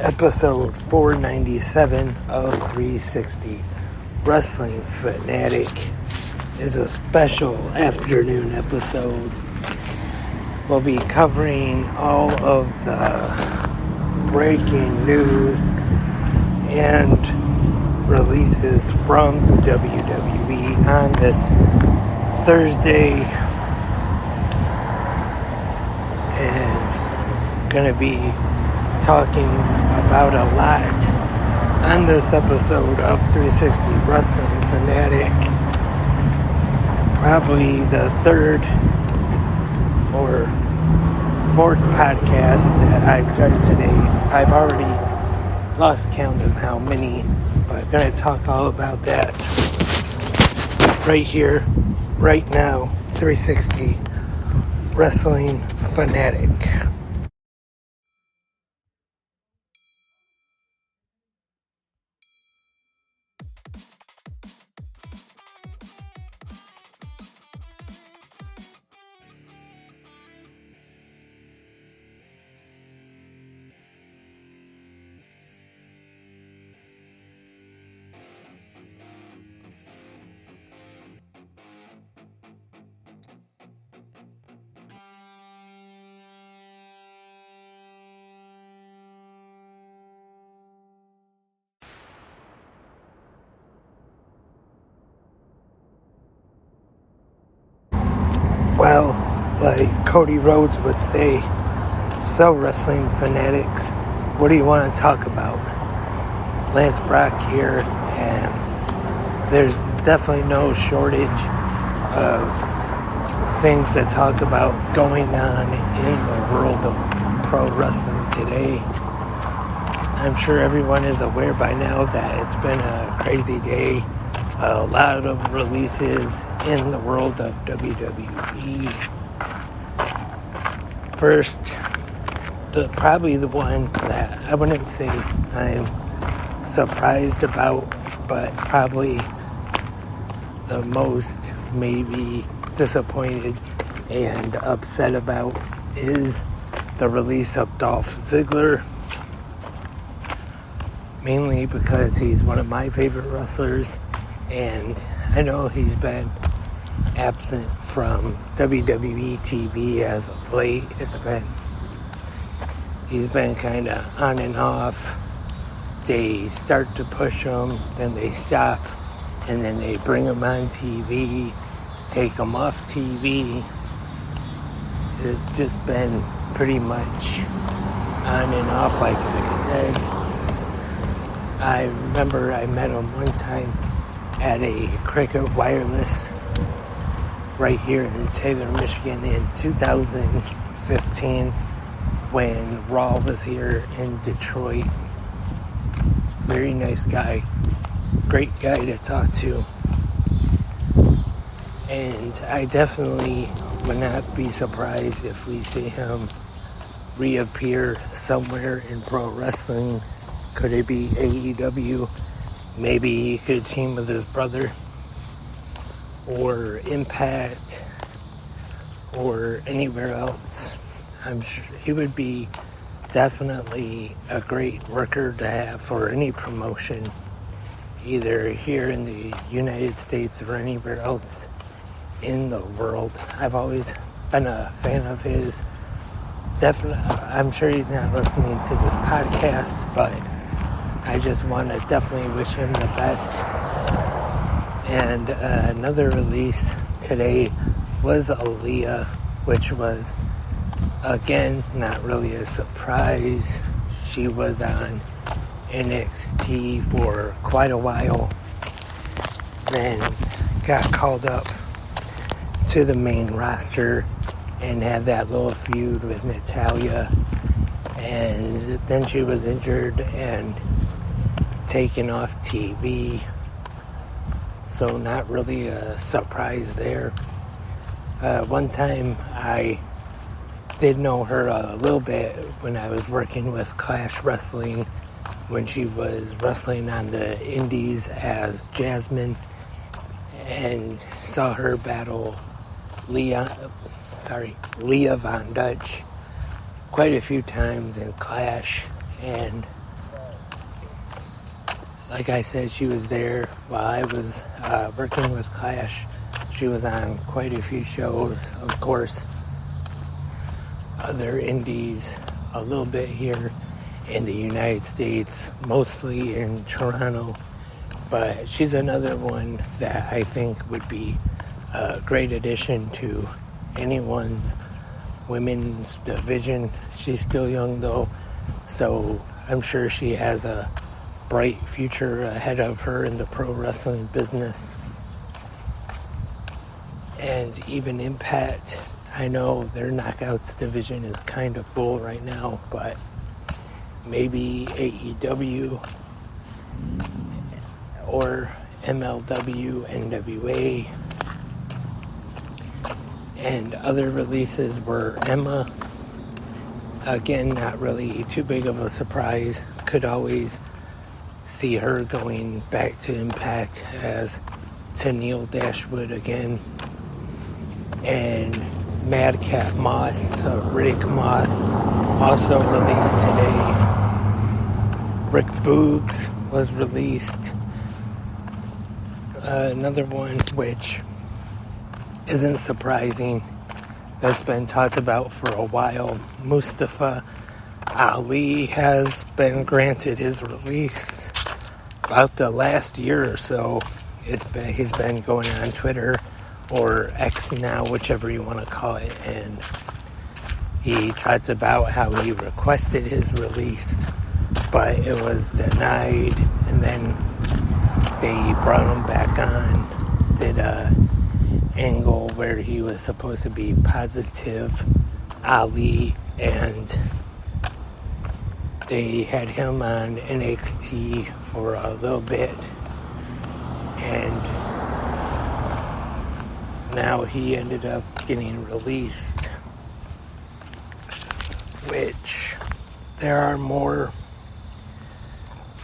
episode 497 of 360. Wrestling Fanatic is a special afternoon episode. We'll be covering all of the breaking news and releases from WWE on this Thursday, and gonna be talking about a lot on this episode of 360 Wrestling Fanatic. Probably the third or fourth podcast that I've done today. I've already lost count of how many, but I'm going to talk all about that right here, right now. 360 Wrestling Fanatic. Well, like Cody Rhodes would say, so wrestling fanatics, what do you want to talk about? Lance Brock here, and there's definitely no shortage of things to talk about going on in the world of pro wrestling today. I'm sure everyone is aware by now that it's been a crazy day. A lot of releases in the world of WWE. First, probably the one that I wouldn't say I'm surprised about, but probably the most maybe disappointed and upset about is the release of Dolph Ziggler. Mainly because he's one of my favorite wrestlers, and I know he's been absent from WWE TV as of late. He's been kind of on and off. They start to push him, then they stop, and then they bring him on TV, take him off TV. It's just been pretty much on and off, like I said. I remember I met him one time at a Cricket Wireless right here in Taylor, Michigan in 2015 when Raw was here in Detroit. Very nice guy. Great guy to talk to. And I definitely would not be surprised if we see him reappear somewhere in pro wrestling. Could it be AEW? Maybe he could team with his brother, or Impact, or anywhere else. I'm sure he would be definitely a great worker to have for any promotion, either here in the United States or anywhere else in the world. I've always been a fan of his. Definitely, I'm sure he's not listening to this podcast, but I just want to definitely wish him the best. And another release today was Aaliyah, which was, again, not really a surprise. She was on NXT for quite a while, then got called up to the main roster and had that little feud with Natalya. And then she was injured and taken off TV, so not really a surprise there. One time I did know her a little bit when I was working with Clash Wrestling, when she was wrestling on the indies as Jasmine, and saw her battle Leah Von Dutch quite a few times in Clash, and like I said, she was there while I was working with Clash. She was on quite a few shows, of course, other indies, a little bit here in the United States, mostly in Toronto. But she's another one that I think would be a great addition to anyone's women's division. She's still young though, so I'm sure she has a bright future ahead of her in the pro wrestling business. And even Impact, I know their Knockouts division is kind of full right now, but maybe AEW or MLW, NWA, and other releases were Emma. Again, not really too big of a surprise. Could always see her going back to Impact as Tennille Dashwood again. And Madcap Moss, Riddick Moss, also released today. Rick Boogs was released. Another one which isn't surprising, that's been talked about for a while. Mustafa Ali has been granted his release about the last year or so. He's been going on Twitter, or X now, whichever you want to call it, and he talked about how he requested his release, but it was denied, and then they brought him back on, did a angle where he was supposed to be positive Ali, and they had him on NXT for a little bit, and now he ended up getting released, which there are more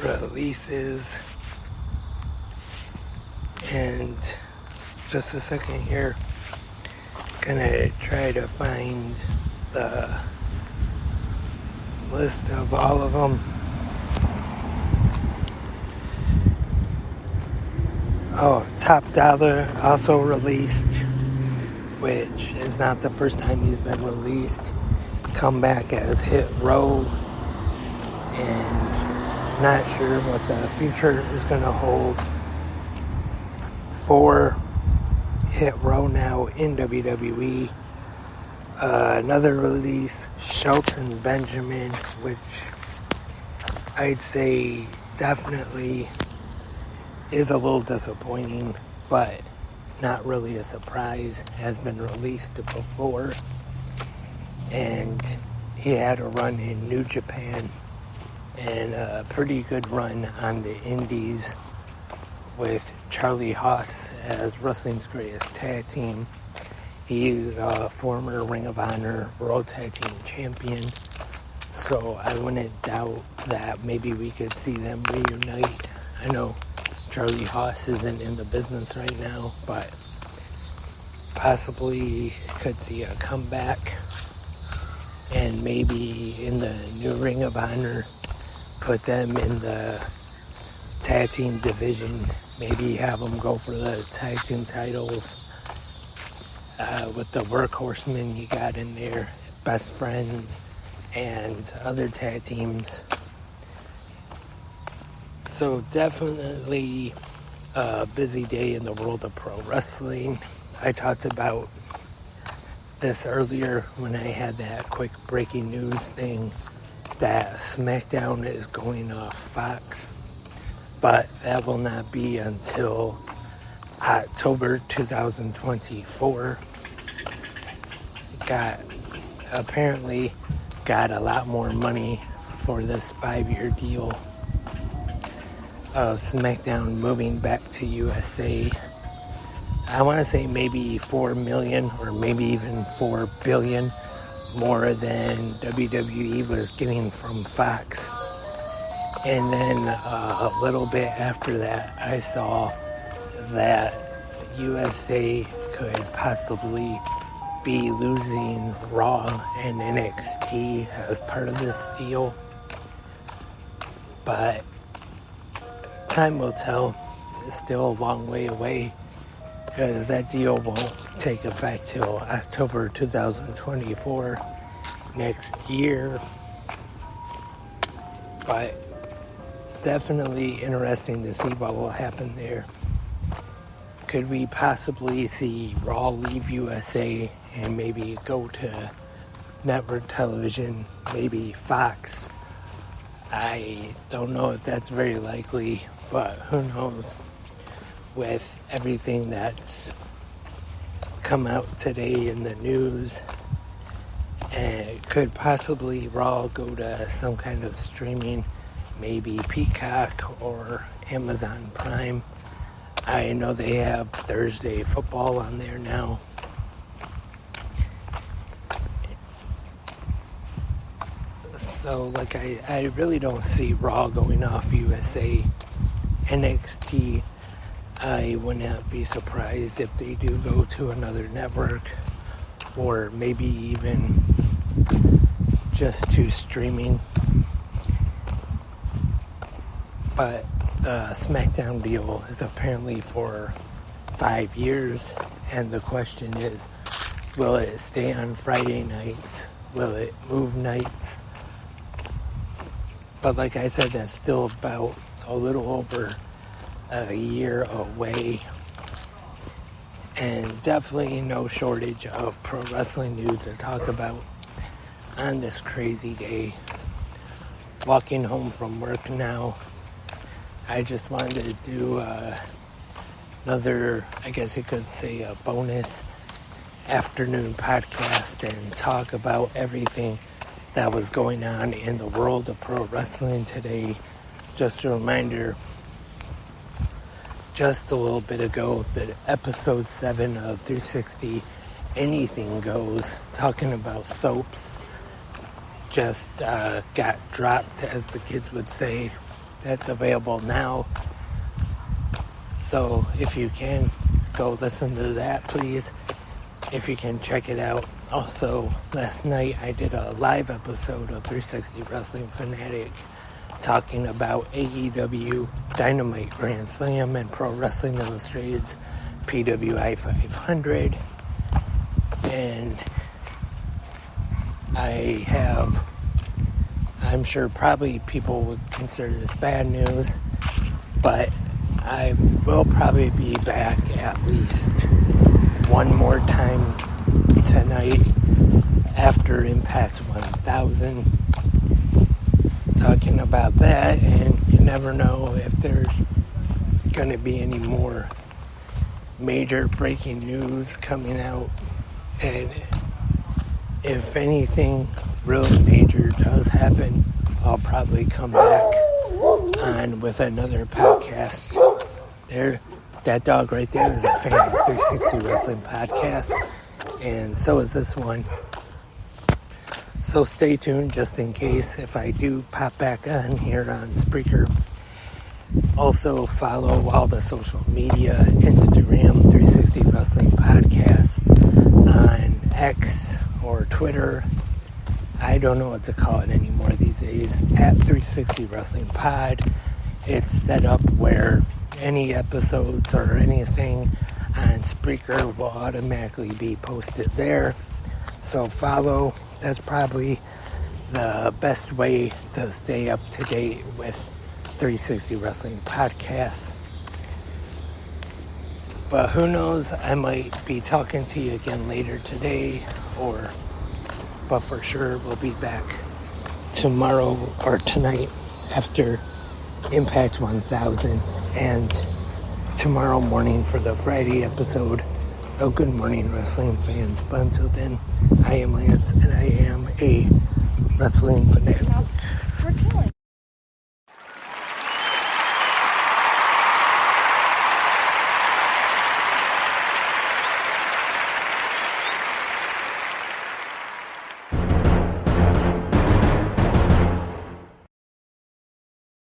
releases. And just a second here, gonna try to find the list of all of them. Oh, Top Dollar also released, which is not the first time he's been released. Come back as Hit Row, and not sure what the future is going to hold for Hit Row now in WWE. Another release, Shelton Benjamin, which I'd say definitely is a little disappointing, but not really a surprise. Has been released before, and he had a run in New Japan and a pretty good run on the indies with Charlie Haas as Wrestling's Greatest Tag Team. He's a former Ring of Honor World Tag Team Champion, so I wouldn't doubt that maybe we could see them reunite. I know Charlie Haas isn't in the business right now, but possibly could see a comeback, and maybe in the new Ring of Honor, put them in the tag team division, maybe have them go for the tag team titles with the Workhorsemen you got in there, Best Friends, and other tag teams. So definitely a busy day in the world of pro wrestling. I talked about this earlier when I had that quick breaking news thing that SmackDown is going off Fox, but that will not be until October 2024. Apparently got a lot more money for this 5-year deal of SmackDown moving back to USA. I want to say maybe 4 million or maybe even 4 billion more than WWE was getting from Fox. And then a little bit after that, I saw that USA could possibly be losing Raw and NXT as part of this deal. But time will tell. It's still a long way away because that deal won't take effect till October 2024 next year. But definitely interesting to see what will happen there. Could we possibly see Raw leave USA and maybe go to network television, maybe Fox? I don't know if that's very likely, but who knows with everything that's come out today in the news. And could possibly Raw go to some kind of streaming, maybe Peacock or Amazon Prime. I know they have Thursday football on there now. So, like, I really don't see Raw going off USA. NXT, I would not be surprised if they do go to another network, or maybe even just to streaming. But the SmackDown deal is apparently for 5 years, and the question is, will it stay on Friday nights? Will it move nights? But like I said, that's still about a little over a year away. And definitely no shortage of pro wrestling news to talk about on this crazy day. Walking home from work now, I just wanted to do another, I guess you could say, a bonus afternoon podcast and talk about everything that was going on in the world of pro wrestling today. Just a reminder, just a little bit ago, that episode 7 of 360 Anything Goes, talking about soaps, just got dropped, as the kids would say. That's available now. So if you can, go listen to that, please. If you can, check it out. Also, last night I did a live episode of 360 Wrestling Fanatic talking about AEW Dynamite Grand Slam and Pro Wrestling Illustrated's PWI 500. And I'm sure probably people would consider this bad news, but I will probably be back at least one more time tonight after Impact 1000, talking about that. And you never know if there's going to be any more major breaking news coming out, and if anything real major does happen, I'll probably come back on with another podcast. There, that dog right there is a fan of 360 Wrestling Podcast, and so is this one. So stay tuned just in case if I do pop back on here on Spreaker. Also follow all the social media, Instagram, 360 Wrestling Podcast, on X or Twitter. I don't know what to call it anymore these days, at 360 Wrestling Pod. It's set up where any episodes or anything on Spreaker will automatically be posted there. So follow. That's probably the best way to stay up to date with 360 Wrestling Podcast. But who knows, I might be talking to you again later today, but for sure we'll be back tomorrow or tonight after Impact 1000, and tomorrow morning for the Friday episode of Good Morning Wrestling Fans. But until then, I am Lance, and I am a wrestling fanatic. We're killing.